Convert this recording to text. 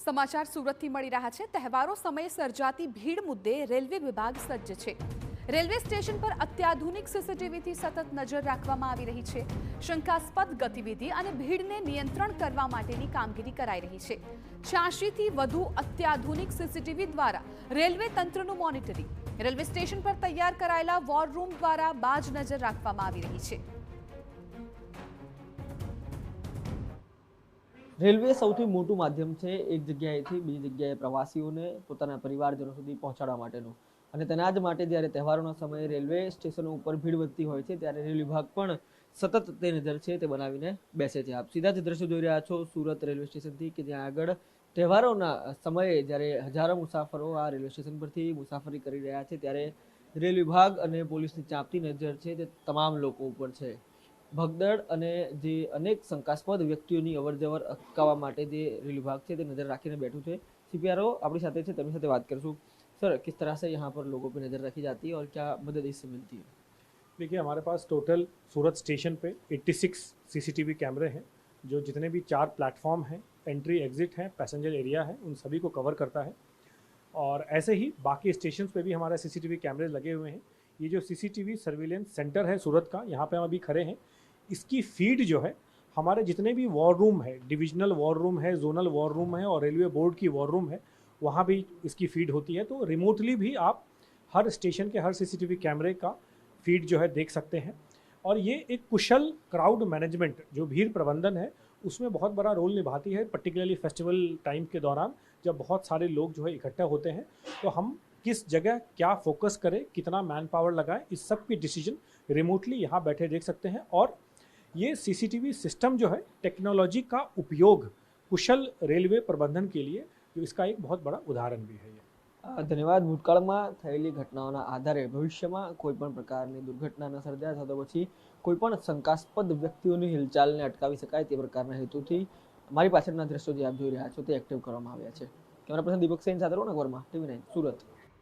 સમાચાર સુરતથી મળી રહ્યા છે। તહેવારો સમયે સર્જાતી ભીડ મુદ્દે રેલવે વિભાગ સજ્જ છે। રેલવે સ્ટેશન પર અત્યાધુનિક સીસીટીવીથી સતત નજર રાખવામાં આવી રહી છે। શંકાસ્પદ ગતિવિધિ અને ભીડને નિયંત્રણ કરવા માટેની કામગીરી કરાઈ રહી છે। 86થી વધુ અત્યાધુનિક સીસીટીવી દ્વારા રેલવે તંત્રનું મોનિટરિંગ, રેલવે સ્ટેશન પર તૈયાર કરાયેલા વોર રૂમ દ્વારા બાજ નજર રાખવામાં આવી રહી છે। રેલવે સૌથી મોટું માધ્યમ છે એક જગ્યાએથી બીજી જગ્યાએ પ્રવાસીઓને પોતાના પરિવારજનો સુધી પહોંચાડવા માટેનું, અને તેના જ માટે જ્યારે તહેવારોના સમયે રેલવે સ્ટેશનો ઉપર ભીડ વધતી હોય છે ત્યારે રેલવે વિભાગ પણ સતત તે નજર છે તે બનાવીને બેસે છે। આપ સીધા જ દ્રશ્યો જોઈ રહ્યા છો સુરત રેલવે સ્ટેશનથી, કે જ્યાં આગળ તહેવારોના સમયે જ્યારે હજારો મુસાફરો આ રેલવે સ્ટેશન પરથી મુસાફરી કરી રહ્યા છે ત્યારે રેલ વિભાગ અને પોલીસની ચાંપતી નજર છે તે તમામ લોકો ઉપર છે। ભગદડ અને જે અનેક શંકાસ્પદ વ્યક્તિઓની અવરજવર અટકાવવા માટે જે रेल विभाग છે તે नजर રાખીને बैठू है। सीपीआरओ अपनी साथ है, तभी साथ बात करसूँ। सर, किस तरह से यहाँ पर लोगों पे नज़र रखी जाती है और क्या मदद इससे मिलती है? देखिए, हमारे पास टोटल सूरत स्टेशन पे 86 सीसीटीवी कैमरे हैं, जो जितने भी 4 प्लेटफॉर्म हैं, एंट्री एग्जिट हैं, पैसेंजर एरिया है, उन सभी को कवर करता है। और ऐसे ही बाकी स्टेशन पे भी हमारे सीसीटीवी कैमरे लगे हुए हैं। ये जो सीसीटीवी सर्विलेंस सेंटर है सूरत का, यहाँ पे हम अभी खड़े हैं, इसकी फीड जो है हमारे जितने भी वॉर रूम है, डिविजनल वॉर रूम है, जोनल वॉर रूम है और रेलवे बोर्ड की वॉर रूम है, वहाँ भी इसकी फीड होती है। तो रिमोटली भी आप हर स्टेशन के हर सीसीटीवी कैमरे का फीड जो है देख सकते हैं। और ये एक कुशल क्राउड मैनेजमेंट, जो भीड़ प्रबंधन है, उसमें बहुत बड़ा रोल निभाती है। पर्टिकुलरली फेस्टिवल टाइम के दौरान जब बहुत सारे लोग जो है इकट्ठा होते हैं, तो हम किस जगह क्या फोकस करें, कितना मैन पावर लगाएं, इस सब की डिसीजन रिमोटली यहाँ बैठे देख सकते हैं। और ये सीसीटीवी सिस्टम जो है टेक्नोलॉजी का उपयोग कुशल रेलवे प्रबंधन के लिए, जो इसका एक बहुत बड़ा उदाहरण भी है। धन्यवाद। भूतकाळમાં થયેલી ઘટનાઓના આધારે ભવિષ્યમાં કોઈપણ પ્રકારની દુર્ઘટના ન સર્જાય અથવા તો પછી કોઈપણ શંકાસ્પદ વ્યક્તિઓની હિલચાલને અટકાવી શકાય તે પ્રકારના હેતુથી મારી પાછળના દ્રશ્યો જે આપ જોઈ રહ્યા છો તે એક્ટિવ કરવામાં આવ્યા છે। કેમેરા પર્સન દીપક સેન સાથે રોનક વર્મા, TV9 સુરત।